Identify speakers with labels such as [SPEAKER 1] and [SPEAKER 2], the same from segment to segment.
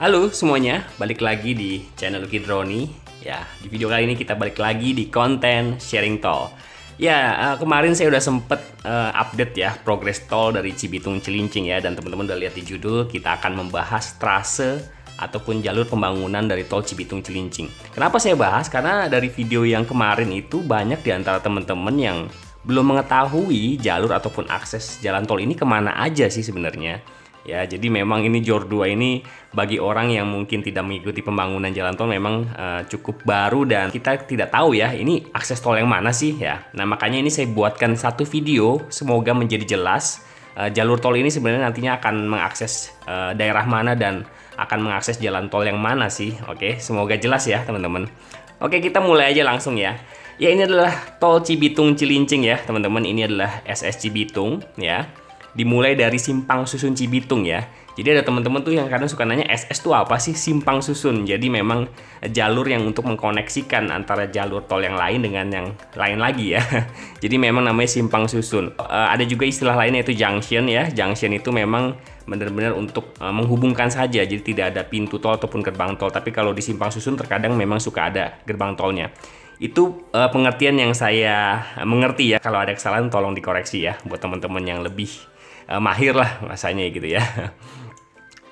[SPEAKER 1] Halo semuanya, balik lagi di channel Lucky Droni. Ya, di video kali ini kita balik lagi di konten sharing tol. Ya, kemarin saya udah sempet update ya progres tol dari Cibitung Cilincing ya, dan teman-teman udah lihat di judul kita akan membahas trase ataupun jalur pembangunan dari tol Cibitung Cilincing. Kenapa saya bahas? Karena dari video yang kemarin itu banyak di antara teman-teman yang belum mengetahui jalur ataupun akses jalan tol ini kemana aja sih sebenarnya. Ya, jadi memang ini Jor 2 ini bagi orang yang mungkin tidak mengikuti pembangunan jalan tol memang cukup baru dan kita tidak tahu ya ini akses tol yang mana sih ya. Nah, makanya ini saya buatkan satu video semoga menjadi jelas jalur tol ini sebenarnya nantinya akan mengakses daerah mana dan akan mengakses jalan tol yang mana sih. Oke, semoga jelas ya teman-teman. Oke, kita mulai aja langsung ya. Ya, ini adalah tol Cibitung Cilincing ya teman-teman. Ini adalah SS Cibitung ya. Dimulai dari Simpang Susun Cibitung ya. Jadi ada teman-teman tuh yang kadang suka nanya SS tuh apa sih Simpang Susun. Jadi memang jalur yang untuk mengkoneksikan antara jalur tol yang lain dengan yang lain lagi ya. Jadi memang namanya Simpang Susun. Ada juga istilah lainnya yaitu junction ya. Junction itu memang benar-benar untuk menghubungkan saja. Jadi tidak ada pintu tol ataupun gerbang tol. Tapi kalau di Simpang Susun terkadang memang suka ada gerbang tolnya. Itu pengertian yang saya mengerti ya. Kalau ada kesalahan tolong dikoreksi ya buat teman-teman yang lebih mahir lah masanya gitu ya.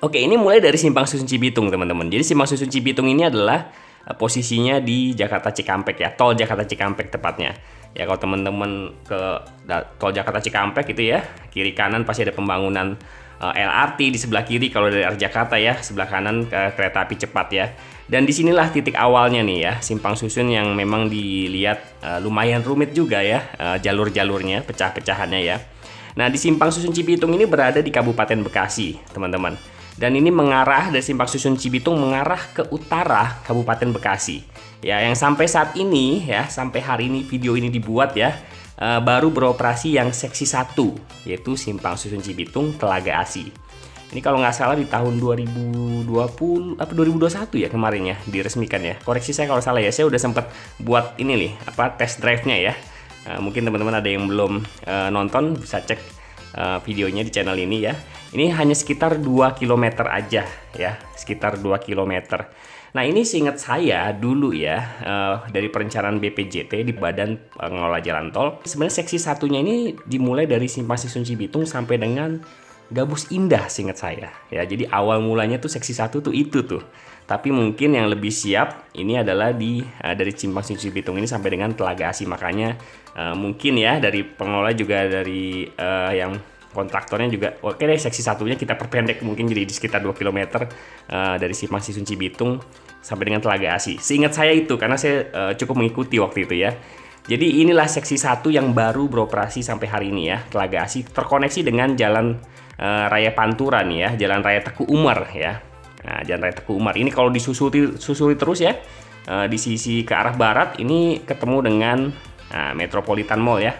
[SPEAKER 1] Oke, ini mulai dari Simpang Susun Cibitung teman-teman. Jadi Simpang Susun Cibitung ini adalah posisinya di Jakarta Cikampek ya, tol Jakarta Cikampek tepatnya. Ya, kalau teman-teman ke tol Jakarta Cikampek itu ya, kiri kanan pasti ada pembangunan LRT di sebelah kiri kalau dari arah Jakarta ya, sebelah kanan ke kereta api cepat ya. Dan disinilah titik awalnya nih ya, Simpang Susun yang memang dilihat lumayan rumit juga ya, jalur-jalurnya, pecah-pecahannya ya. Nah, di Simpang Susun Cibitung ini berada di Kabupaten Bekasi, teman-teman. Dan ini mengarah dari Simpang Susun Cibitung mengarah ke utara Kabupaten Bekasi. Ya, yang sampai saat ini ya, sampai hari ini video ini dibuat ya, baru beroperasi yang seksi 1, yaitu Simpang Susun Cibitung Telaga Asi. Ini kalau nggak salah di tahun 2020 apa 2021 ya kemarin ya diresmikan ya. Koreksi saya kalau salah ya. Saya udah sempat buat ini nih, test drive-nya ya. Mungkin teman-teman ada yang belum nonton bisa cek videonya di channel ini ya. Ini hanya sekitar 2 km aja ya, sekitar 2 km. Nah, ini seingat saya dulu ya dari perencanaan BPJT di Badan Pengelola Jalan Tol. Sebenarnya seksi satunya ini dimulai dari Simpang Susun Cibitung sampai dengan Gabus Indah seingat saya ya. Jadi awal mulanya tuh seksi 1 tuh itu tuh. Tapi mungkin yang lebih siap ini adalah dari Simpang Susun Cibitung ini sampai dengan Telaga Asi. Makanya mungkin ya dari pengelola juga dari yang kontraktornya juga oke deh seksi satunya kita perpendek mungkin jadi di sekitar 2 km dari Simpang Susun Cibitung sampai dengan Telaga Asi. Seingat saya itu karena saya cukup mengikuti waktu itu ya. Jadi inilah seksi 1 yang baru beroperasi sampai hari ini ya. Telaga Asi terkoneksi dengan Jalan Raya Pantura nih ya, Jalan Raya Teku Umar ya. Nah, Jalan Raya Teku Umar ini kalau disusuri terus ya, di sisi ke arah barat ini ketemu dengan Metropolitan Mall ya,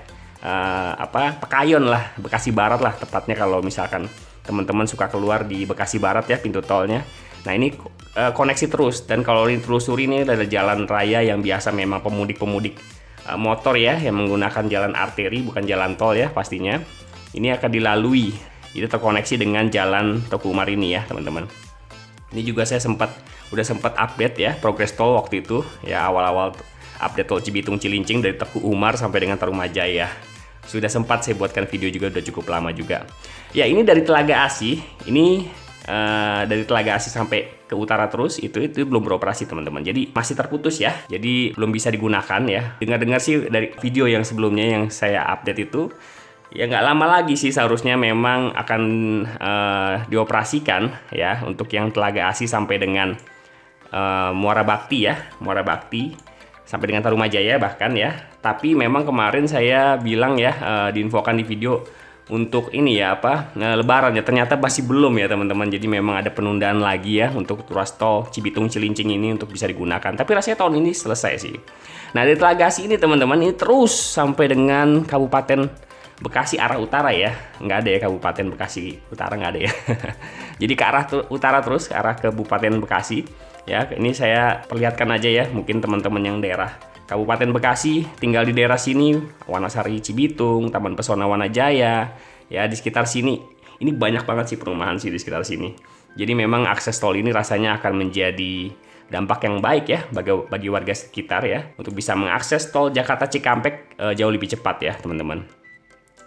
[SPEAKER 1] Pekayon lah, Bekasi Barat lah tepatnya kalau misalkan teman-teman suka keluar di Bekasi Barat ya pintu tolnya. Nah, ini koneksi terus dan kalau ditelusuri ini ada jalan raya yang biasa memang pemudik-pemudik motor ya yang menggunakan jalan arteri bukan jalan tol ya pastinya. Ini akan dilalui, itu terkoneksi dengan Jalan Teku Umar ini ya teman-teman. Ini juga saya udah sempat update ya progres tol waktu itu ya, awal-awal update tol Cibitung Cilincing dari Teku Umar sampai dengan Tarumajaya. Sudah sempat saya buatkan video juga udah cukup lama juga. Ya, ini dari Telaga Asi, ini dari Telaga Asi sampai ke utara terus itu belum beroperasi teman-teman. Jadi masih terputus ya. Jadi belum bisa digunakan ya. Dengar-dengar sih dari video yang sebelumnya yang saya update itu ya nggak lama lagi sih seharusnya memang akan dioperasikan ya untuk yang Telaga Asi sampai dengan Muara Bakti ya, Muara Bakti sampai dengan Tarumajaya bahkan ya. Tapi memang kemarin saya bilang ya diinfokan di video untuk ini ya Lebaran ya, ternyata masih belum ya teman-teman. Jadi memang ada penundaan lagi ya untuk ruas tol Cibitung Cilincing ini untuk bisa digunakan. Tapi rasanya tahun ini selesai sih. Nah, dari Telaga Asi ini teman-teman ini terus sampai dengan Kabupaten Bekasi arah utara ya, nggak ada ya Kabupaten Bekasi Utara nggak ada ya. Jadi ke arah utara terus ke arah Kabupaten Bekasi ya. Ini saya perlihatkan aja ya, mungkin teman-teman yang daerah Kabupaten Bekasi tinggal di daerah sini, Wanasari Cibitung, Taman Pesona Wanajaya ya, di sekitar sini. Ini banyak banget sih perumahan sih di sekitar sini. Jadi memang akses tol ini rasanya akan menjadi dampak yang baik ya bagi warga sekitar ya, untuk bisa mengakses tol Jakarta Cikampek jauh lebih cepat ya teman-teman.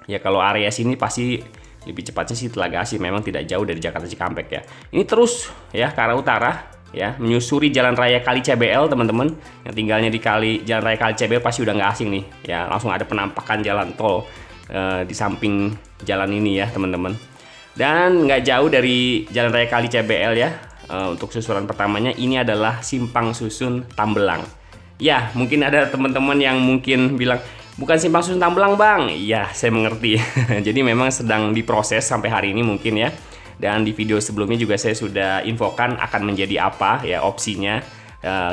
[SPEAKER 1] Ya kalau area sini pasti lebih cepatnya sih Telaga Asih, memang tidak jauh dari Jakarta Cikampek ya. Ini terus ya ke arah utara ya, menyusuri Jalan Raya Kali CBL teman-teman. Yang tinggalnya di Jalan Raya Kali CBL pasti udah nggak asing nih ya, langsung ada penampakan jalan tol di samping jalan ini ya teman-teman. Dan nggak jauh dari Jalan Raya Kali CBL ya, untuk susuran pertamanya ini adalah Simpang Susun Tambelang. Ya mungkin ada teman-teman yang mungkin bilang, bukan Simpang Susun Tambelang bang. Iya saya mengerti. Jadi memang sedang diproses sampai hari ini mungkin ya. Dan di video sebelumnya juga saya sudah infokan akan menjadi apa ya opsinya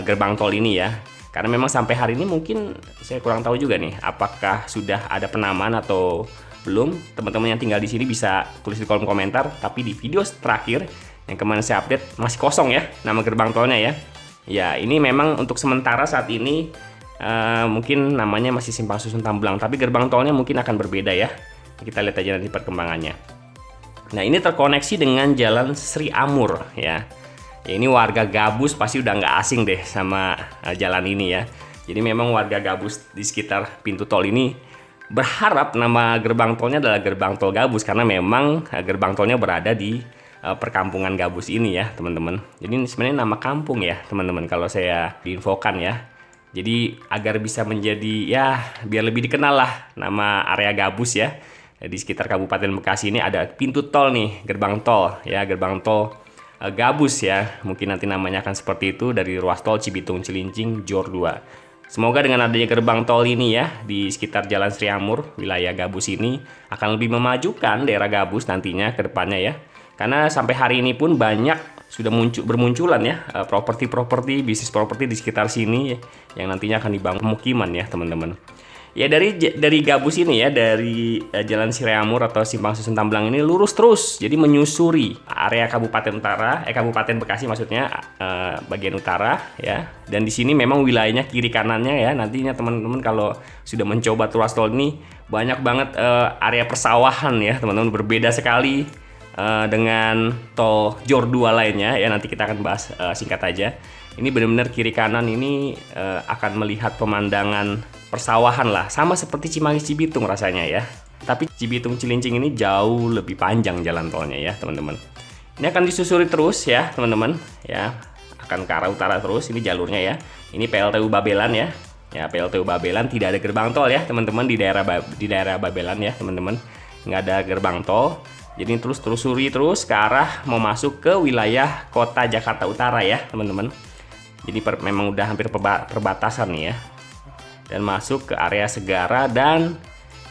[SPEAKER 1] gerbang tol ini ya. Karena memang sampai hari ini mungkin saya kurang tahu juga nih, apakah sudah ada penamaan atau belum. Teman-teman yang tinggal di sini bisa tulis di kolom komentar. Tapi di video terakhir yang kemarin saya update masih kosong ya nama gerbang tolnya ya. Ya ini memang untuk sementara saat ini mungkin namanya masih Simpang Susun Tambelang, tapi gerbang tolnya mungkin akan berbeda ya. Kita lihat aja nanti perkembangannya. Nah ini terkoneksi dengan Jalan Sri Amur ya. Ya ini warga Gabus pasti udah nggak asing deh sama jalan ini ya. Jadi memang warga Gabus di sekitar pintu tol ini berharap nama gerbang tolnya adalah gerbang tol Gabus, karena memang gerbang tolnya berada di perkampungan Gabus ini ya teman-teman. Jadi ini sebenarnya nama kampung ya teman-teman kalau saya diinfokan ya. Jadi agar bisa menjadi ya biar lebih dikenal lah nama area Gabus ya. Di sekitar Kabupaten Bekasi ini ada pintu tol nih, gerbang tol ya, gerbang tol Gabus ya. Mungkin nanti namanya akan seperti itu dari ruas tol Cibitung Cilincing Jor 2. Semoga dengan adanya gerbang tol ini ya di sekitar Jalan Sri Amur, wilayah Gabus ini akan lebih memajukan daerah Gabus nantinya ke depannya ya. Karena sampai hari ini pun banyak sudah bermunculan ya properti-properti, bisnis properti di sekitar sini yang nantinya akan dibangun pemukiman ya teman-teman. Ya dari Gabus ini ya, dari Jalan Sri Amur atau Simpang Susun Tambelang ini lurus terus, jadi menyusuri area Kabupaten Kabupaten Bekasi maksudnya bagian utara ya. Dan di sini memang wilayahnya kiri kanannya ya, nantinya teman-teman kalau sudah mencoba ruas tol ini banyak banget area persawahan ya teman-teman, berbeda sekali dengan tol Jor 2 lainnya ya, nanti kita akan bahas singkat aja. Ini benar-benar kiri kanan ini akan melihat pemandangan persawahan lah, sama seperti Cimanggis Cibitung rasanya ya. Tapi Cibitung Cilincing ini jauh lebih panjang jalan tolnya ya teman-teman. Ini akan disusuri terus ya teman-teman ya, akan ke arah utara terus ini jalurnya ya. Ini PLTU Babelan ya. Ya PLTU Babelan tidak ada gerbang tol ya teman-teman di daerah Babelan ya teman-teman. Nggak ada gerbang tol. Jadi telusuri terus ke arah mau masuk ke wilayah kota Jakarta Utara ya teman-teman. Jadi memang udah hampir perbatasan nih ya. Dan masuk ke area Segara dan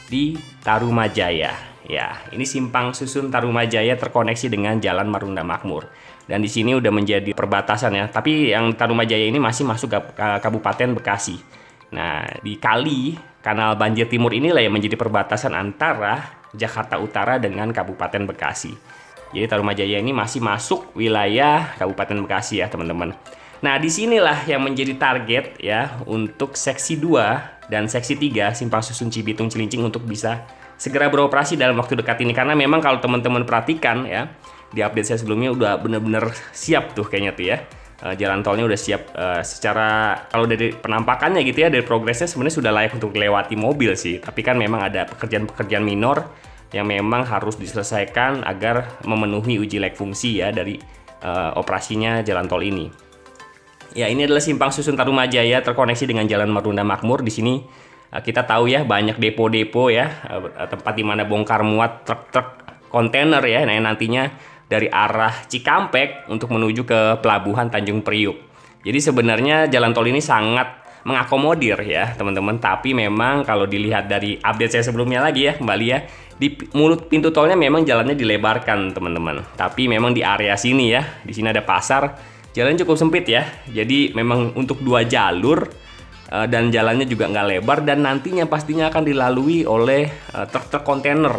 [SPEAKER 1] di Tarumajaya. Ya, ini Simpang Susun Tarumajaya terkoneksi dengan Jalan Marunda Makmur. Dan di sini udah menjadi perbatasan ya. Tapi yang Tarumajaya ini masih masuk ke Kabupaten Bekasi. Nah, di Kanal Banjir Timur inilah yang menjadi perbatasan antara Jakarta Utara dengan Kabupaten Bekasi. Jadi Tarumajaya ini masih masuk wilayah Kabupaten Bekasi ya teman-teman. Nah disinilah yang menjadi target ya untuk seksi 2 dan seksi 3 Simpang Susun Cibitung Cilincing untuk bisa segera beroperasi dalam waktu dekat ini. Karena memang kalau teman-teman perhatikan ya, di update saya sebelumnya udah bener-bener siap tuh kayaknya tuh ya. Jalan tolnya udah siap secara, kalau dari penampakannya gitu ya, dari progresnya sebenarnya sudah layak untuk dilewati mobil sih. Tapi kan memang ada pekerjaan-pekerjaan minor yang memang harus diselesaikan agar memenuhi uji layak fungsi ya dari operasinya jalan tol ini. Ya ini adalah Simpang Susun Tarumajaya terkoneksi dengan Jalan Marunda Makmur. Di sini kita tahu ya banyak depo-depo ya, tempat di mana bongkar muat truk-truk kontainer ya. Nah nantinya dari arah Cikampek untuk menuju ke pelabuhan Tanjung Priuk. Jadi sebenarnya jalan tol ini sangat mengakomodir ya teman-teman. Tapi memang kalau dilihat dari update saya sebelumnya lagi ya, kembali ya, di mulut pintu tolnya memang jalannya dilebarkan teman-teman. Tapi memang di area sini ya, di sini ada pasar. Jalan cukup sempit ya, jadi memang untuk 2 jalur dan jalannya juga nggak lebar, dan nantinya pastinya akan dilalui oleh truk-truk kontainer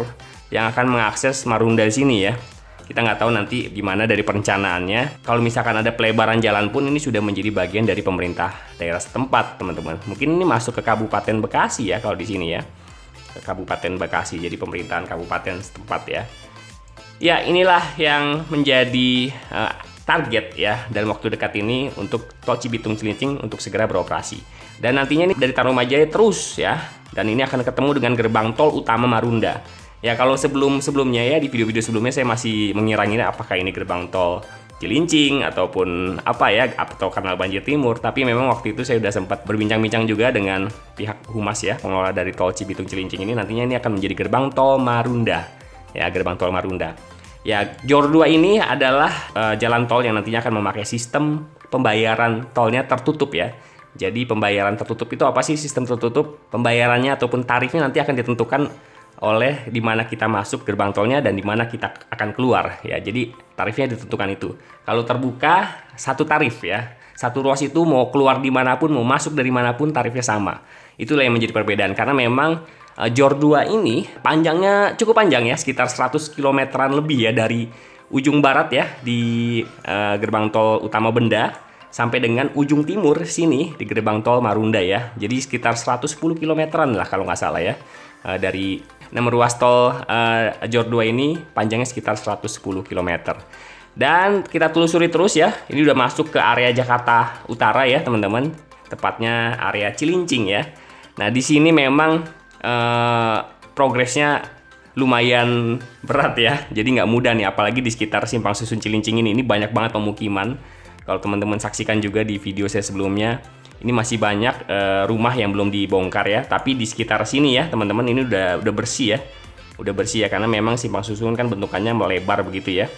[SPEAKER 1] yang akan mengakses Marunda di sini ya. Kita nggak tahu nanti gimana dari perencanaannya. Kalau misalkan ada pelebaran jalan pun ini sudah menjadi bagian dari pemerintah daerah setempat teman-teman. Mungkin ini masuk ke Kabupaten Bekasi ya kalau di sini ya, ke Kabupaten Bekasi, jadi pemerintahan kabupaten setempat ya. Ya, inilah yang menjadi target ya dalam waktu dekat ini untuk tol Cibitung Cilincing untuk segera beroperasi. Dan nantinya ini dari Tarumajaya terus ya, dan ini akan ketemu dengan gerbang tol utama Marunda. Ya, kalau sebelumnya ya di video-video sebelumnya saya masih mengira-ngira apakah ini gerbang tol Cilincing ataupun apa ya, atau Kanal Banjir Timur. Tapi memang waktu itu saya sudah sempat berbincang-bincang juga dengan pihak humas ya, pengelola dari tol Cibitung Cilincing ini. Nantinya ini akan menjadi gerbang tol Marunda. Ya, gerbang tol Marunda. Ya, JOR 2 ini adalah jalan tol yang nantinya akan memakai sistem pembayaran tolnya tertutup ya. Jadi pembayaran tertutup itu apa sih sistem tertutup? Pembayarannya ataupun tarifnya nanti akan ditentukan oleh di mana kita masuk gerbang tolnya dan di mana kita akan keluar ya. Jadi tarifnya ditentukan itu. Kalau terbuka satu tarif ya. Satu ruas itu mau keluar dimanapun, mau masuk dari manapun tarifnya sama. Itulah yang menjadi perbedaan karena memang JOR 2 ini panjangnya cukup panjang ya, sekitar 100 kilometeran lebih ya dari ujung barat ya di gerbang tol utama Benda sampai dengan ujung timur sini di gerbang tol Marunda ya. Jadi sekitar 110 kilometeran lah kalau nggak salah ya. Dari ruas tol JOR 2 ini panjangnya sekitar 110 kilometer. Dan kita telusuri terus ya. Ini udah masuk ke area Jakarta Utara ya, teman-teman. Tepatnya area Cilincing ya. Nah, di sini memang progresnya lumayan berat ya, jadi nggak mudah nih, apalagi di sekitar Simpang Susun Cilincing ini banyak banget pemukiman. Kalau teman-teman saksikan juga di video saya sebelumnya, ini masih banyak rumah yang belum dibongkar ya, tapi di sekitar sini ya teman-teman ini udah bersih ya, karena memang Simpang Susun kan bentukannya melebar begitu ya,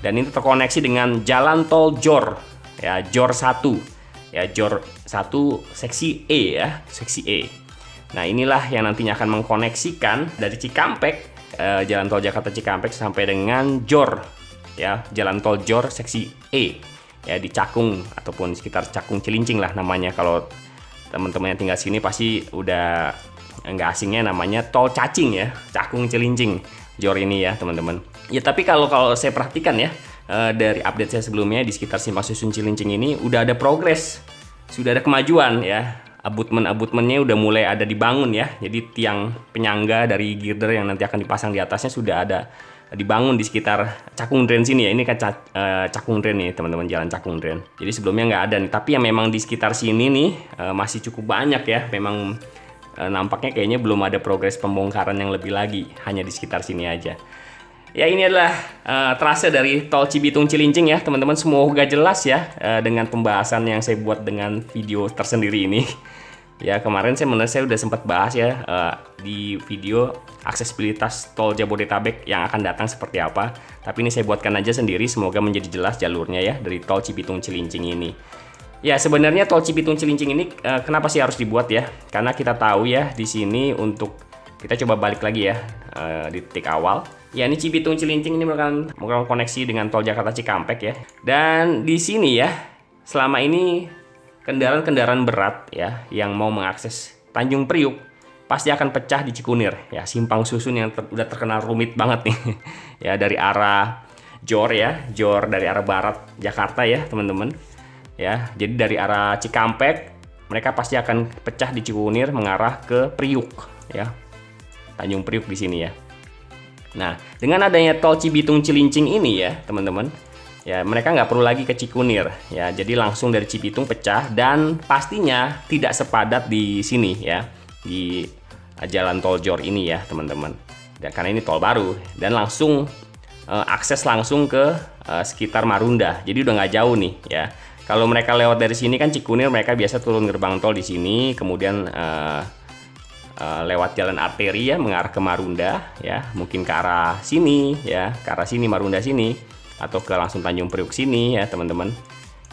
[SPEAKER 1] dan ini terkoneksi dengan jalan tol JOR ya, JOR 1 ya, JOR 1 seksi E ya, seksi E. Nah, inilah yang nantinya akan mengkoneksikan dari Cikampek, jalan tol Jakarta Cikampek sampai dengan JOR ya, jalan tol JOR seksi E ya, di Cakung ataupun di sekitar Cakung Cilincing lah namanya. Kalau teman-teman yang tinggal sini pasti udah nggak asingnya, namanya tol cacing ya, Cakung Cilincing JOR ini ya teman-teman. Ya, tapi kalau saya perhatikan ya, dari update saya sebelumnya di sekitar Simpang Susun Cilincing ini udah ada progres, sudah ada kemajuan ya. Abutmennya udah mulai ada dibangun ya. Jadi tiang penyangga dari girder yang nanti akan dipasang di atasnya sudah ada dibangun di sekitar Cakung Dren sini ya. Ini kan Cakung Dren nih teman-teman, jalan Cakung Dren. Jadi sebelumnya nggak ada nih. Tapi yang memang di sekitar sini nih masih cukup banyak ya. Memang nampaknya kayaknya belum ada progres pembongkaran yang lebih lagi. Hanya di sekitar sini aja. Ya, ini adalah trase dari tol Cibitung Cilincing ya teman-teman. Semoga jelas ya dengan pembahasan yang saya buat dengan video tersendiri ini. Ya, kemarin saya udah sempat bahas ya di video aksesibilitas tol Jabodetabek yang akan datang seperti apa. Tapi ini saya buatkan aja sendiri, semoga menjadi jelas jalurnya ya dari tol Cibitung Cilincing ini. Ya, sebenarnya tol Cibitung Cilincing ini kenapa sih harus dibuat ya? Karena kita tahu ya di sini, untuk kita coba balik lagi ya di titik awal. Ya, ini Cibitung Cilincing ini merupakan koneksi dengan tol Jakarta Cikampek ya. Dan di sini ya, selama ini kendaraan-kendaraan berat ya yang mau mengakses Tanjung Priuk pasti akan pecah di Cikunir ya, Simpang Susun yang udah terkenal rumit banget nih ya, dari arah JOR ya, JOR dari arah barat Jakarta ya teman-teman ya. Jadi dari arah Cikampek mereka pasti akan pecah di Cikunir mengarah ke Priuk ya, Tanjung Priuk di sini ya. Nah, dengan adanya tol Cibitung Cilincing ini ya teman-teman ya, mereka nggak perlu lagi ke Cikunir ya, jadi langsung dari Cibitung pecah, dan pastinya tidak sepadat di sini ya, di jalan tol JOR ini ya teman-teman ya, karena ini tol baru dan langsung akses langsung ke sekitar Marunda, jadi udah nggak jauh nih ya. Kalau mereka lewat dari sini kan Cikunir, mereka biasa turun gerbang tol di sini, kemudian lewat jalan arteri ya mengarah ke Marunda ya, mungkin ke arah sini ya, ke arah sini Marunda sini, atau ke langsung Tanjung Priuk sini ya teman-teman.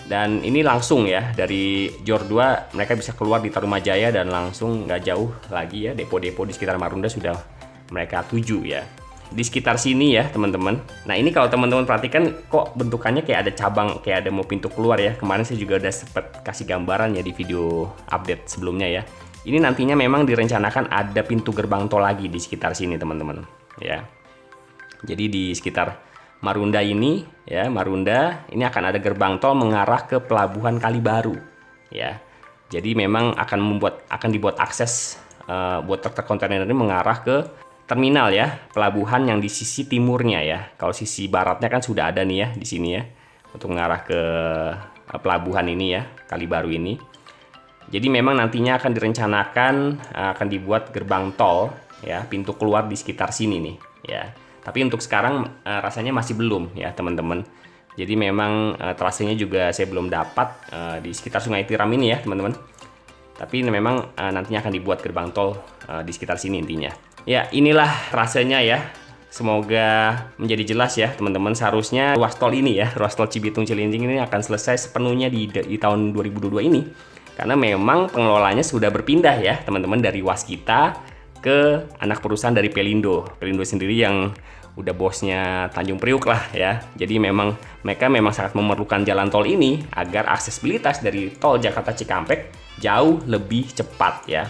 [SPEAKER 1] Dan ini langsung ya dari JOR 2 mereka bisa keluar di Tarumajaya dan langsung nggak jauh lagi ya, depo-depo di sekitar Marunda sudah mereka tuju ya, di sekitar sini ya teman-teman. Nah, ini kalau teman-teman perhatikan kok bentukannya kayak ada cabang, kayak ada mau pintu keluar ya. Kemarin saya juga udah sempat kasih gambaran ya di video update sebelumnya ya. Ini nantinya memang direncanakan ada pintu gerbang tol lagi di sekitar sini teman-teman ya. Jadi di sekitar Marunda ini ya, Marunda ini akan ada gerbang tol mengarah ke pelabuhan Kalibaru ya. Jadi memang akan dibuat akses buat truk kontainer ini mengarah ke terminal ya, pelabuhan yang di sisi timurnya ya. Kalau sisi baratnya kan sudah ada nih ya di sini ya, untuk mengarah ke pelabuhan ini ya, Kali Baru ini. Jadi memang nantinya akan direncanakan akan dibuat gerbang tol ya, pintu keluar di sekitar sini nih ya. Tapi untuk sekarang rasanya masih belum ya teman-teman. Jadi memang trasenya juga saya belum dapat di sekitar Sungai Tiram ini ya teman-teman. Tapi memang nantinya akan dibuat gerbang tol di sekitar sini intinya. Ya inilah rasanya ya. Semoga menjadi jelas ya teman-teman. Seharusnya ruas tol ini ya, ruas tol Cibitung Cilincing ini akan selesai sepenuhnya di tahun 2022 ini. Karena memang pengelolanya sudah berpindah ya teman-teman, dari Waskita ke anak perusahaan dari Pelindo. Pelindo sendiri yang udah bosnya Tanjung Priuk lah ya. Jadi memang mereka sangat memerlukan jalan tol ini agar aksesibilitas dari tol Jakarta Cikampek jauh lebih cepat ya.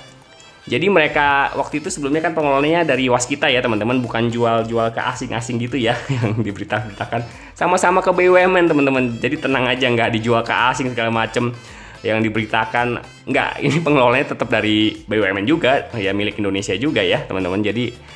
[SPEAKER 1] Jadi mereka waktu itu sebelumnya kan pengelolanya dari Waskita ya teman-teman, bukan jual-jual ke asing-asing gitu ya yang diberitakan. Sama-sama ke BUMN teman-teman. Jadi tenang aja, nggak dijual ke asing segala macem yang diberitakan. Nggak, ini pengelolanya tetap dari BUMN juga ya, milik Indonesia juga ya teman-teman. Jadi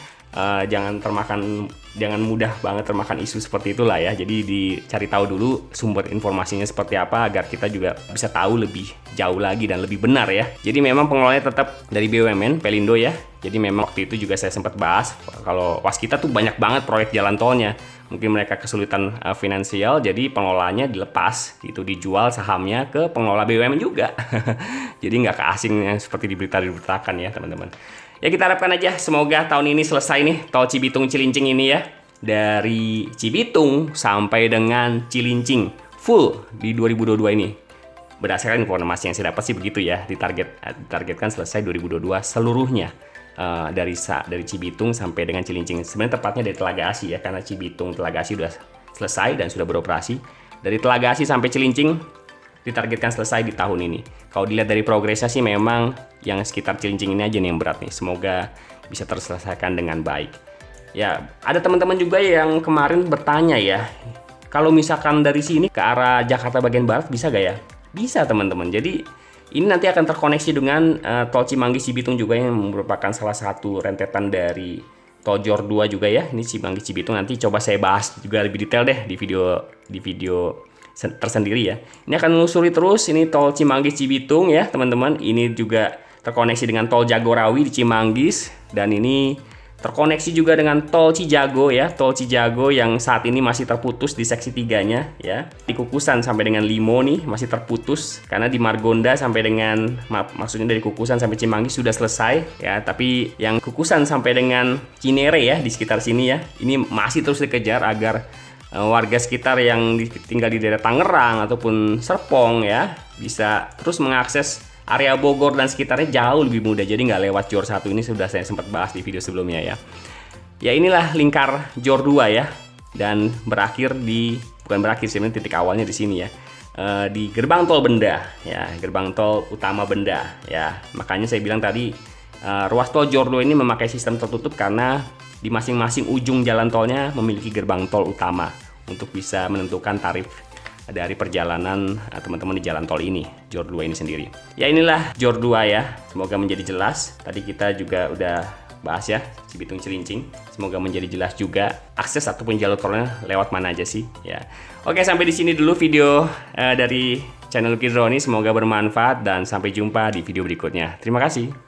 [SPEAKER 1] jangan mudah banget termakan isu seperti itulah ya. Jadi dicari tahu dulu sumber informasinya seperti apa agar kita juga bisa tahu lebih jauh lagi dan lebih benar ya. Jadi memang pengelolanya tetap dari BUMN Pelindo ya. Jadi memang waktu itu juga saya sempat bahas kalau Waskita tuh banyak banget proyek jalan tolnya. Mungkin mereka kesulitan finansial, jadi pengelolanya dilepas, itu dijual sahamnya ke pengelola BUMN juga. Jadi nggak ke asing yang seperti diberitakan ya teman-teman. Ya kita harapkan aja semoga tahun ini selesai nih tol Cibitung Cilincing ini ya. Dari Cibitung sampai dengan Cilincing full di 2022 ini. Berdasarkan informasi yang saya dapat sih begitu ya, ditargetkan selesai 2022 seluruhnya. Dari Cibitung sampai dengan Cilincing. Sebenarnya tepatnya dari Telaga Asi ya, karena Cibitung Telaga Asi sudah selesai dan sudah beroperasi. Dari Telaga Asi sampai Cilincing ditargetkan selesai di tahun ini. Kalau dilihat dari progresnya sih memang yang sekitar Cilincing ini aja nih yang berat nih. Semoga bisa terselesaikan dengan baik. Ya, ada teman-teman juga yang kemarin bertanya ya, kalau misalkan dari sini ke arah Jakarta bagian barat bisa gak ya? Bisa teman-teman. Jadi ini nanti akan terkoneksi dengan tol Cimanggis Cibitung juga yang merupakan salah satu rentetan dari tol Jor 2 juga ya. Ini Cimanggis Cibitung, nanti coba saya bahas juga lebih detail deh di video tersendiri ya. Ini akan menelusuri terus ini tol Cimanggis Cibitung ya teman-teman. Ini juga terkoneksi dengan tol Jagorawi di Cimanggis, dan ini terkoneksi juga dengan tol Cijago ya, tol Cijago yang saat ini masih terputus di seksi 3-nya ya. Di Kukusan sampai dengan Limo nih masih terputus, karena di Margonda sampai dengan maksudnya dari Kukusan sampai Cimanggis sudah selesai ya, tapi yang Kukusan sampai dengan Cinere ya di sekitar sini ya, ini masih terus dikejar agar warga sekitar yang tinggal di daerah Tangerang ataupun Serpong ya bisa terus mengakses area Bogor dan sekitarnya jauh lebih mudah. Jadi nggak lewat Jor 1, ini sudah saya sempat bahas di video sebelumnya ya. Ya inilah lingkar Jor 2 ya, dan bukan berakhir sebenarnya, titik awalnya di sini ya, di gerbang tol Benda ya, gerbang tol utama Benda ya. Makanya saya bilang tadi ruas tol Jor 2 ini memakai sistem tertutup karena di masing-masing ujung jalan tolnya memiliki gerbang tol utama untuk bisa menentukan tarif dari perjalanan teman-teman di jalan tol ini, Jor 2 ini sendiri. Ya inilah Jor 2 ya, semoga menjadi jelas. Tadi kita juga udah bahas ya Cibitung Cilincing, semoga menjadi jelas juga akses ataupun jalur tolnya lewat mana aja sih ya. Oke, sampai di sini dulu video dari channel Lucky Droni, semoga bermanfaat dan sampai jumpa di video berikutnya. Terima kasih.